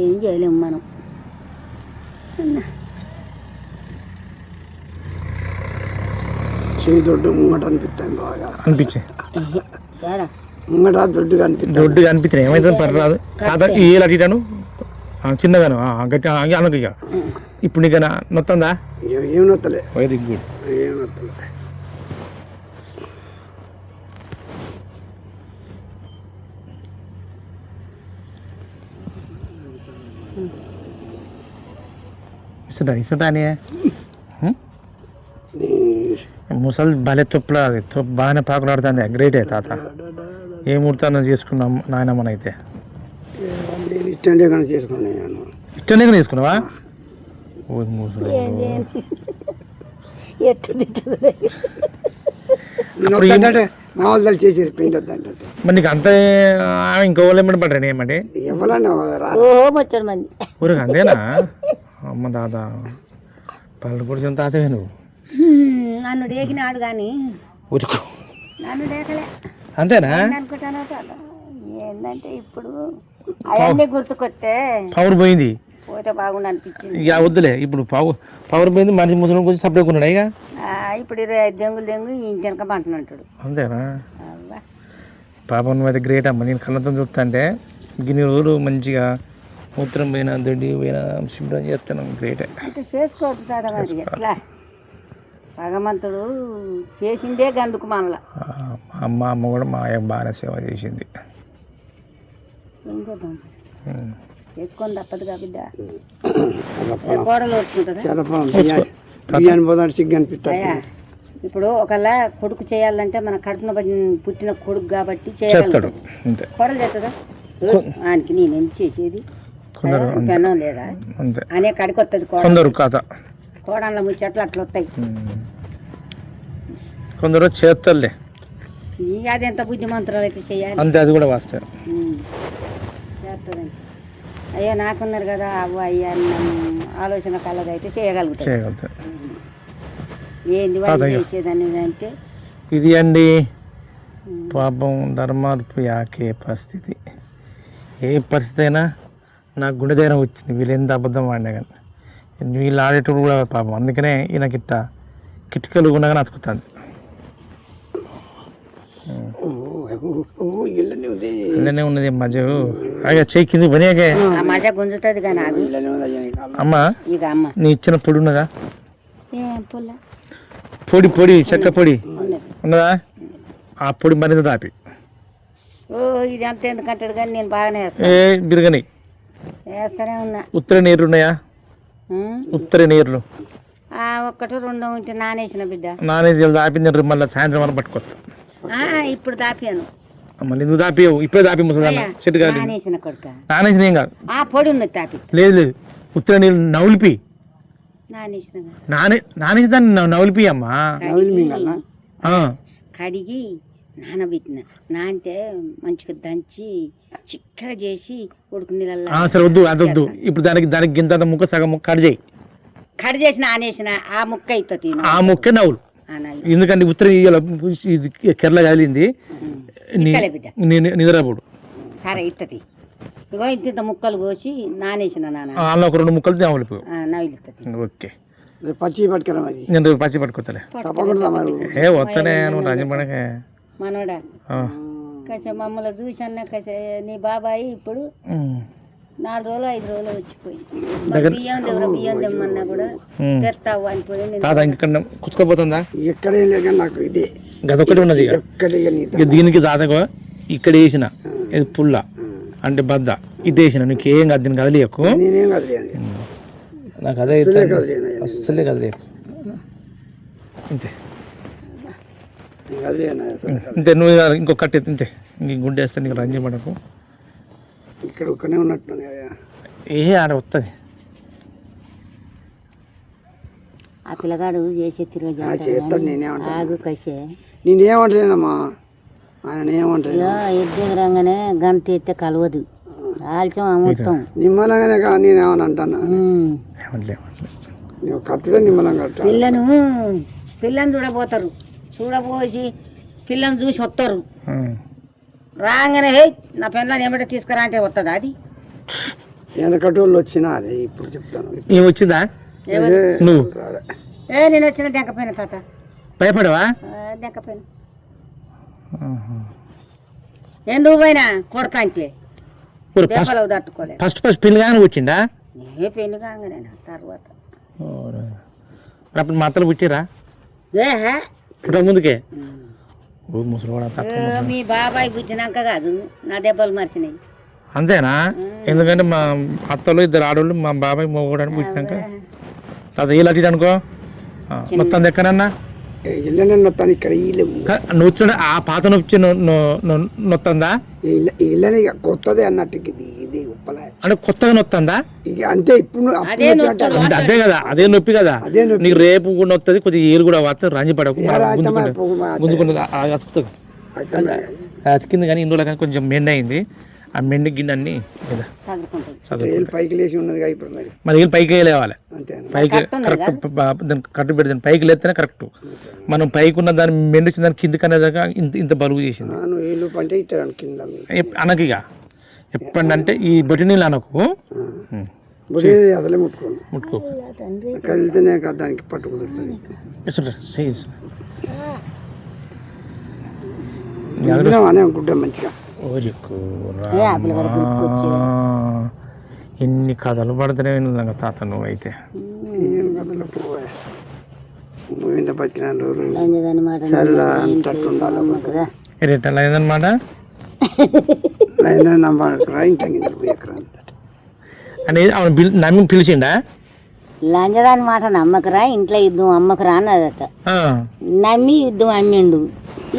ఏం చేయలేము మనం దొడ్డు ముంగట అనిపిస్తాను బాగా అనిపించే ముంగట దొడ్డుగా అనిపిస్తుంది దొడ్డుగా అనిపించినాయి ఏమైతే పర్రాదు తాత ఏలు అడిగాను చిన్నగాను గట్టి అనకు ఇక ఇప్పుడు నీకు నొత్తందా ఏం నొత్తలే వెరీ గుడ్ ఏం నొత్తలే ఇస్తుంటానే ముసలి భలే తొప్పులా బాగానే పాకులాడుతుంది గ్రేటే తాత ఏ ముహూర్తాన్ని చేసుకున్నాం నాయనమ్మనైతే ఇష్టంగా చేసుకున్నాను ఇష్టంగా చేసుకున్నావా మా వాళ్ళు చేసి పెయింట్ వద్దంటే మరి నీకు అంత ఇంకో వాళ్ళు ఏమంటే పడ్డాను ఏమంటే ఎవరన్నా ఓహో వచ్చాడు మంది ఊరికి అంతేనా అమ్మ దాదా పళ్ళు పొడిచిన తాతవే నువ్వు నన్ను డేకినాడు కానీ ఊరుకో నన్ను డేకలే అంతేనా అనుకుంటాను. ఏంటంటే ఇప్పుడు అవన్నీ గుర్తుకొస్తే పవర్ పోయింది పోతే బాగుండు అనిపించింది. ఇక వద్దులే ఇప్పుడు పవర్ పోయింది. మనిషి ముసలి కొంచెం సపరేట్ ఉన్నాడు ఇక ఇప్పుడు 25 దెంగులు ఇంటి వెనక పంటనంటాడు. అంతేనా పాపం నువ్వు అయితే గ్రేట్ అమ్మ. నేను కళ్ళతో చూస్తా అంటే గిన్ని రోజులు మంచిగా మూత్రం పోయినా దొడ్డి పోయినా శుభ్రం చేస్తాను. గ్రేటే అంటే చేసుకోవచ్చు తాత. మరి ఎట్లా భగవంతుడు చేసిందే గందుకు మనల. అమ్మ కూడా మా అయ్య బాగానే సేవ చేసింది. ఏం చేద్దాం చేసుకొని తప్పదు బిడ్డ. కోడలు వచ్చుకుంటుందా ఇప్పుడు ఒకళ్ళ కొడుకు చేయాలంటే మన కడుపున పుట్టిన కొడుకు కాబట్టి చేయగలుగుతాడు. కోడలు చేస్తుందా? ఆయనకి నేను ఎందుకు చేసేది పెనం లేదా అనే కడికి వస్తుంది కోడళ్ళ ముచ్చట్లు అట్లా వస్తాయి. కొందరు చేస్తారులే. అది ఎంత బుద్ధిమంతురాలు అయితే చేయాలి అంతే. అది కూడా వాస్తవం చేస్తుందండి. అయ్యో నాకున్నారు కదా అవ్వ అయ్యా ఆలోచన కలదైతే చేయగలుగుతారు. ఏంది వాళ్ళు చేసేదనేది అంటే ఇది అండి పాపం ధర్మార్పు యాకే పరిస్థితి. ఏ పరిస్థితి అయినా నాకు గుండె ధైర్యం వచ్చింది. వీళ్ళు ఎంత అబద్ధం ఆడినా కానీ వీళ్ళు ఆడేటప్పుడు కూడా పాపం. అందుకనే ఈయనకి ఇట్లా కిటికలు ఉండగానే అతుకుతుంది. ఇళ్ళనే ఉన్నది మధ్య చేయి కింద పనియాకే మజా గుంజుతుంది కానీ అమ్మ ఇక అమ్మ నీ ఇచ్చిన పొడి ఉన్నదా? పొడి చెక్క పొడి ఉన్నదా? ఆ పొడి మరింత దాపి ఇది అంత ఎందుకంటాడు కానీ నేను బాగానే వేస్తాను. బిరగని వేస్తానే ఉన్నా. ఉత్తర నీరు ఉన్నాయా? ఉత్తర నీరులు ఒక్కటి రెండు ఉంటే నానేసిన బిడ్డ. నానేసి దాపి మళ్ళీ సాయంత్రం వరకు పట్టుకోవచ్చు. ఇప్పుడు దాపాను. మళ్ళీ నువ్వు దాపియవు ఇప్పుడే దాపి ముసలి చెట్టు కాదు నానేసిన కొడుక నానేసిన ఏం కాదు. పొడి ఉన్నది దాపి లేదు ఉత్తర నీళ్ళు నవ్వులిపి నానేసి దాన్ని నవ్వులిపి అమ్మా. కడిగి నానబెట్టిన నానితే మంచిగా దంచి చిక్కగా చేసి ఉడుకు నీళ్ళ. సరే వద్దు అది వద్దు. ఇప్పుడు దానికి గింత ముక్క సగం ముక్క కడి చేసి నానేసిన ఆ ముక్క అవుతుంది. ఆ ముక్క నవ్వులు. ఎందుకంటే ఉత్తర కేరళ కాలింది నిద్రపోడు. సరే ఇత్తది ఇగో ఇంత ముక్కలు కోసి నానేసిన నాన్న ఒక 2 ముక్కలు నవ్వులిపోయావు. ఓకే పచ్చి పట్టుకురా. నేను పచ్చి పట్టుకోతలే వస్తానే నువ్వు రంజపడకే మనోడా. కసే మమ్మల్ని చూసన్న కసే నీ బాబాయి ఇప్పుడు 4 రోజులు 5 రోజులు వచ్చిపోయి బియ్యం తెమ్మన్నా కూడా తెస్తావు అనిపోయి కుచ్చుకోపోతుందా? ఎక్కడే లేక నాకు ఇదే గదొక్కటి ఉన్నది. దీనికి జాతక ఇక్కడ వేసిన ఇది పుల్ల అంటే బద్ద ఇటు వేసిన నీకు ఏం కాదు. దీనికి కదలియకు. నాకు అదే అస్సలే కదలియకు. అంతే అంతే. నువ్వు ఇంకో కట్టి తింతే ఇంక గుడ్డ వేస్తే నీకు రంజి పడకు. ఇక్కడ ఒక్కనే ఉన్నట్టు ఆడ వస్తుంది. ఆ పిల్లగాడు చేసే తిరగేస్తాడు. ఆగు కసే నేనేమంటలేనమ్మా. ఆయన ఏమంటాడు ఎద్దురంగానే గంత ఎత్తే కలవదు ఆల్చం అమృతం నిమ్మలంగానే కానీ నేనేమని అంటాను. కట్టుడే నిమ్మలంగా పిల్లని చూడబోతారు. చూడబోసి పిల్లని చూసి వస్తారు. రాగానే హే నా పిల్లని ఏమిటో తీసుకురా అంటే వస్తుందా? అది వెనకటోళ్ళు వచ్చినా అదే ఇప్పుడు చెప్తాను. ఏం వచ్చిందా? నువ్వు నేను వచ్చిన దెంకపోయినా తాత. భయపడవా? దెంకపోయినా ఎందుకు పోయినా కొడక అంటే దెబ్బలు తట్టుకోలేదు. ఫస్ట్ పెళ్లి కాగానే వచ్చిండా? ఏ పెళ్లి కాగానే తర్వాత అప్పుడు మాతలు పుట్టిరా ముందుకే? మీ బాబాయ్ పుట్టినాక కాదు నా దెబ్బలు మరిచినాయి. అంతేనా? ఎందుకంటే మా అత్తలు 2 ఆడవాళ్ళు మా బాబాయ్ మొగడానికి పుట్టినాక తాత ఇలా అనుకో మొత్తం ఎక్కడన్నా నువ్వు చూడ ఆ పాత నొప్పి నొత్తందా? కొత్తదే అన్నట్టు అంటే కొత్తగా నొత్తందా? అంతే. ఇప్పుడు అదే కదా అదే నొప్పి కదా. నీకు రేపు కూడా నొత్తది. కొద్దిగా ఏలు కూడా వస్తుంది. రంజి పడకు గుంజుకుంటుంది. అతుకుతుంది అతికింది కానీ ఇందులో కానీ కొంచెం మెండ్ అయింది. ఆ మెండి గిన్నె అన్ని కదా చదువుకుంటుంది పైకి లేచి ఉన్నది ఇప్పుడు మరి మరి వీళ్ళు పైకి లేవాలి అంతేనా పైకి కరెక్ట్ దానికి కట్టు పెడితే పైకి లేస్తేనే కరెక్ట్ మనం పైకి ఉన్న దాన్ని మెండిచిన దాన్ని కిందకి అనేదాకా ఇంత ఇంత బరువు చేసింది నువ్వు ఏళ్ళు పంటే ఇట్టాను కింద అనకు ఇక ఎప్పుడంటే ఈ బొట్టి నీళ్ళు అనకు అసలే ముట్టుకో కదిలితేనే కదా దానికి పట్టు కుదురుతుంది గుడ్డ మంచిగా ఎన్ని కథలు పడుతూనే విన్నా తాత నువ్వు అయితే ఏం కథలు పోవా నువ్వు ఇంత బతికిన రోజులు సరేలా అంటట్టు ఉండాలి రిటర్న్ అయిందనమాట అనేది ఆమె నమ్మి పిలిచిండా లంజదాని మాట నమ్మకరా ఇంట్లో యుద్ధం అమ్మకరా అన్నదట నమ్మి యుద్ధం అమ్మిండు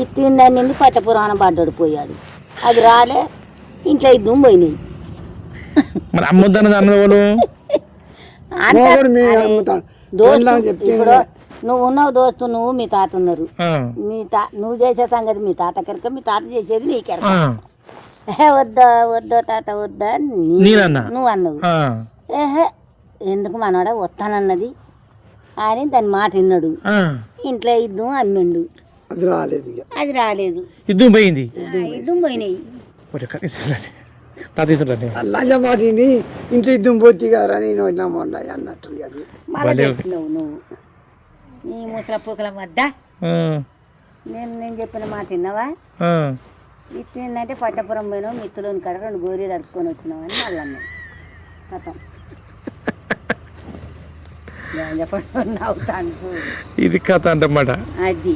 ఇత్తిందని పట్టపురాణ పడ్డాడు పోయాడు అది రాలే ఇంట్లో యుద్ధం పోయినాయి మరి అమ్మొద్దన్నది అన్నది ఇప్పుడు నువ్వు ఉన్నావు దోస్తు నువ్వు మీ తాత ఉన్నారు నువ్వు చేసే సంగతి మీ తాత కెరక మీ తాత చేసేది నీకెరక వద్దా వద్దా తాత వద్దా నువ్వు అన్నావు ఏహే ఎందుకు మనవాడ వస్తానన్నది అని దాని మాట విన్నాడు ఇంట్లో యుద్ధం అమ్మిండు అది రాలేదు యుద్ధం పోయింది యుద్ధం పోయినాయి మాటిని ఇంట్లో యుద్ధం పోతే గారా నేను అన్నట్టు నువ్వు నీ ముసల పూకల వద్ద నేను చెప్పిన మాట విన్నావా ఇచ్చిందంటే పట్టపురం పోయినావు మిత్తులోని కాడ 2 గోరీలు అడుక్కొని వచ్చినావు అని మళ్ళీ అన్నావు కథం నవ్వుతాను ఇది కథ అంటమాట అది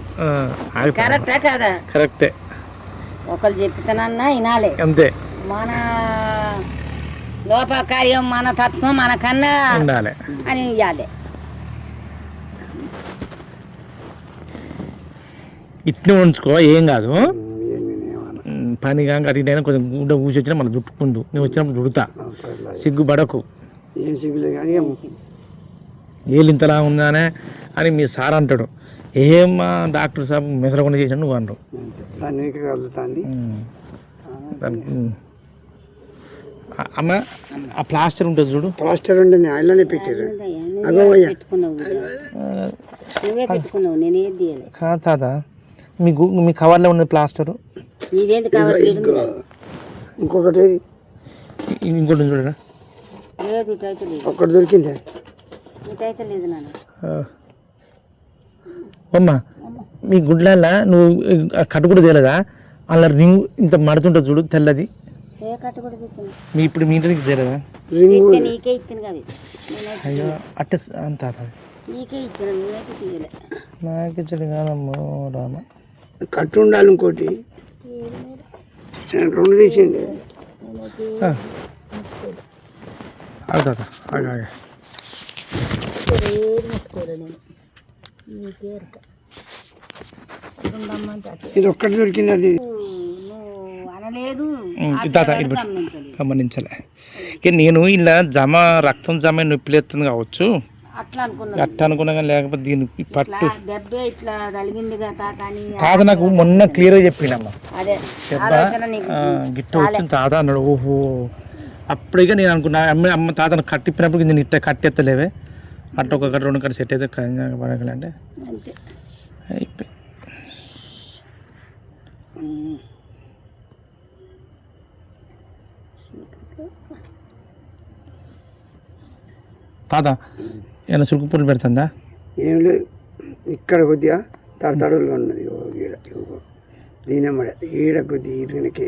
కరెక్టా కదా కరెక్టే ఒకరు చెప్తానన్నా వినాలే అంతే మన లోపకార్యం మన తత్వం మనకన్నా ఉండాలి అని ఇవ్వాలి ఇట్నే ఉంచుకో ఏం కాదు పని కాక అడిగినా కొంచెం గుడ్డ ఊసి వచ్చినా మనం దుట్టుకుందు నేను వచ్చినప్పుడు దుడుతా సిగ్గుపడకు ఏళ్ళు ఇంతలా ఉందానే అని మీ సార్ అంటాడు ఏమా డాక్టర్ సాబ్ మెసరకుండా చేసాడు నువ్వు అంటావు అమ్మ ఆ ప్లాస్టర్ ఉంటుంది చూడు ప్లాస్టర్ ఉండే ఆయననే పెట్టారు కాదు తాత మీ కవర్లో ఉన్నది ప్లాస్టరు ఇంకొకటి ఇంకోటి చూడరా ఒకటి దొరికింది అమ్మా మీ గుడ్లల్లా నువ్వు కట్టు కూడా తేలేదా అలా రింగ్ ఇంత మడుతుంటుంది చూడు తెల్లది మీ ఇప్పుడు మీ ఇంటికి తేలేదా అయ్యో అట్ట అంత నాకు ఇచ్చడు కాదమ్మో రామ కట్టు ఉండాలి ఇంకోటి 2 తీసిండి ఇది ఒక్కటి దొరికింది అది గమనించలే నేను ఇలా రక్తం జమ నొప్పి లేస్తుంది కావచ్చు అట్లా అనుకున్నా కానీ లేకపోతే దీని పట్టు తాత నాకు మొన్న క్లియర్గా చెప్పిండమ్మా గిట్ట వచ్చింది తాత అన్నాడు ఓహో అప్పుడిగా నేను అనుకున్నా అమ్మ తాతను కట్టిప్పినప్పుడు నేను ఇట్ట కట్టెత్తలేవే అట్ట ఒక కట్ట 2 కట్ట సెట్ అయితే పడగలంటే అయిపోయి తాత ఏమైనా చురుకు పూలు పెడుతుందా ఏం లేదు ఇక్కడ కొద్దిగా తడతడులు ఉన్నది ఈడ దీనమ్మడ ఈడ కొద్దిగా ఇరునకి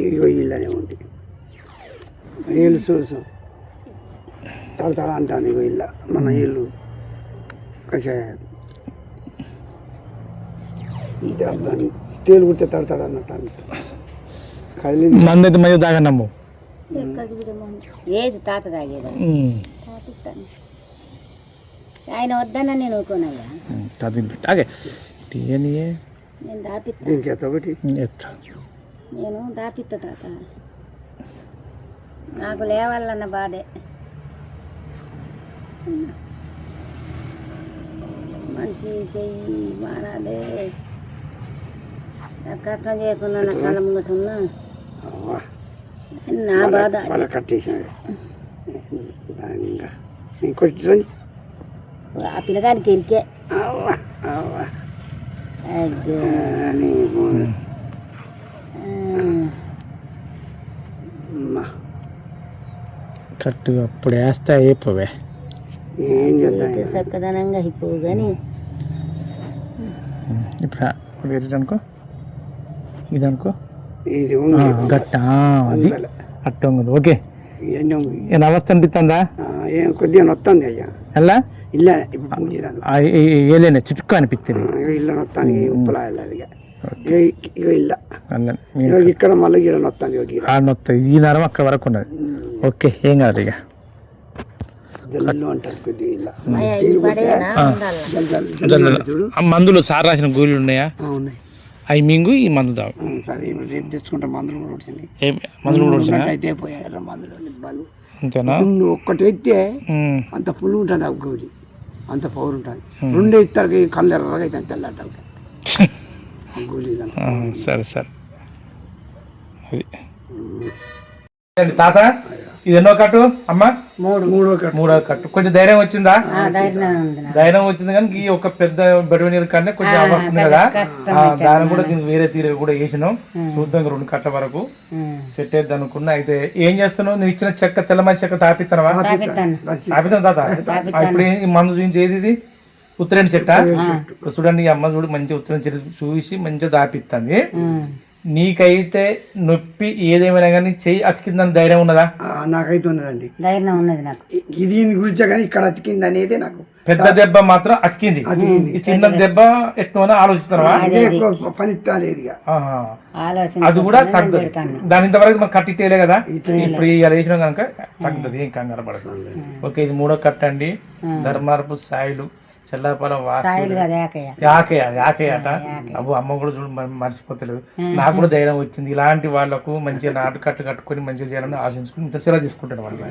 ఇగో ఇళ్ళనే ఉంది వీళ్ళు చూసు తడతడ అంటాను ఇగో ఇళ్ళ మన ఇల్లు తేలు కుడితే తడతాడు అన్నట్టు కదిలి మందైతే మధ్య తాగన్నమ్ము ఏది తాత తాగేదా ఆయన వద్దన్నా నేను ఊరుకోనయ్యా నేను దాపిస్తా నేను దాపిస్తా తాత నాకు లేవాలన్న బాధే మనిషి చెయ్యి మారాలే కష్టం చేయకుండా నా కళ్ళ ముంగటున్నా నా బాధ వాళ్ళ కట్టేసినది దాని ఇంకా ఇంకొచ్చి రండి. ఆ పిల్లగానికి ఎరికే అవ్వ, అవ్వ. అయ్యో. నీకు అమ్మ. కట్టు అప్పుడు వేస్తే అయిపోవే. ఏం చేద్దాం ఇక? చక్కదనంగా అయిపోవు కానీ ఇప్పుడు వేరేటనుకో ఇది అనుకో ఇది ఉంది. గట్ట అది అట్టంగుంది. ఓకే ఇవన్నీ ఏం అవస్థ అనిపిస్తుందా? ఏం కొద్దిగా నొత్తుంది అయ్యా. ఎలా ఇల్ల ఇప్పుడు పూజ రాదు. ఏలేనే చుట్టుకు అనిపిస్తుంది. ఇల్లు నొత్తాను ఉప్పులా వెళ్ళాలి. ఇక ఇల్ల అన్నీ ఇక్కడ మళ్ళీ ఇక్కడ నొత్తాను. నొత్త ఈ నరం అక్కడ వరకు ఉన్నది. ఓకే ఏం కాదు ఇక జల్లు అంటారు కొద్దిగా ఇల్ల. మందులు సార్ రాసిన గోళీలు ఉన్నాయా? ఉన్నాయి. అవి మింగు ఈ మందు తాగు. సరే రేపు తెచ్చుకుంటే మందులు కూడా వచ్చినాయి. మందులు కూడా వచ్చినా అయితే పోయారు మందులు నిబ్బాలు. అంతేనా? నువ్వు ఒక్కటి ఎత్తే అంత పుల్లు ఉంటుంది. ఆ గోలి అంత పవర్ ఉంటుంది. రెండు ఎత్తారు కళ్ళు ఎర్రగా అయితే తెల్లాటాలి గోళీలు. సరే సరే అది తాత ఇది ఎన్నో కట్టు అమ్మా? మూడో కట్టు. కొంచెం ధైర్యం వచ్చిందా? ధైర్యం వచ్చింది కానీ ఈ ఒక పెద్ద బెడవనీరు కన్నా కొంచెం వస్తుంది కదా, దాని కూడా దీనికి వేరే తీరు కూడా వేసినాం. చూద్దాం 2 కట్ల వరకు సెట్ అయితే అనుకున్నా. అయితే ఏం చేస్తున్నావు? నేను ఇచ్చిన చెక్క తెల్లమని చెక్క తాపిస్తానవా? తాపిస్తాను తాత. ఇప్పుడు ఈ మందు చూపించి ఏది ఇది? ఉత్తరేణి చెట్ట. చూడండి ఈ అమ్మ చూడు మంచి ఉత్తరేణి చెట్టు చూసి మంచిగా తాపిస్తుంది. నీకైతే నొప్పి ఏదేమైనా కానీ చెయ్యి అతికిందని ధైర్యం ఉన్నదా? నాకైతే ఉన్నదండి, ధైర్యం ఉన్నది నాకు. ఇది గురించే కానీ ఇక్కడ అతికింది అనేది నాకు. పెద్ద దెబ్బ మాత్రం అతికింది. ఈ చిన్న దెబ్బ ఎట్లా ఆలోచిస్తావా? పని లేదు. అది కూడా తగ్గుతుంది. దాని ఇంతవరకు మనం కట్టిట్టేలే కదా, ఇప్పుడు ఇలా వేసినాం కనుక తగ్గుతుంది. ఏం కంగారు పడుతుంది. ఓకే ఇది 3వ కట్టండి. ధర్మారపు సాయిలు చెల్లాపలం యాకే అట. అబ్బు అమ్మ కూడా చూడు మర్చిపోతలేదు. నాకు కూడా ధైర్యం వచ్చింది. ఇలాంటి వాళ్ళకు మంచిగా నాటు కట్టు కట్టుకొని మంచిగా చేయాలని ఆశించుకుని ఇంత సెలవు తీసుకుంటాను వాళ్ళు.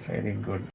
Very good.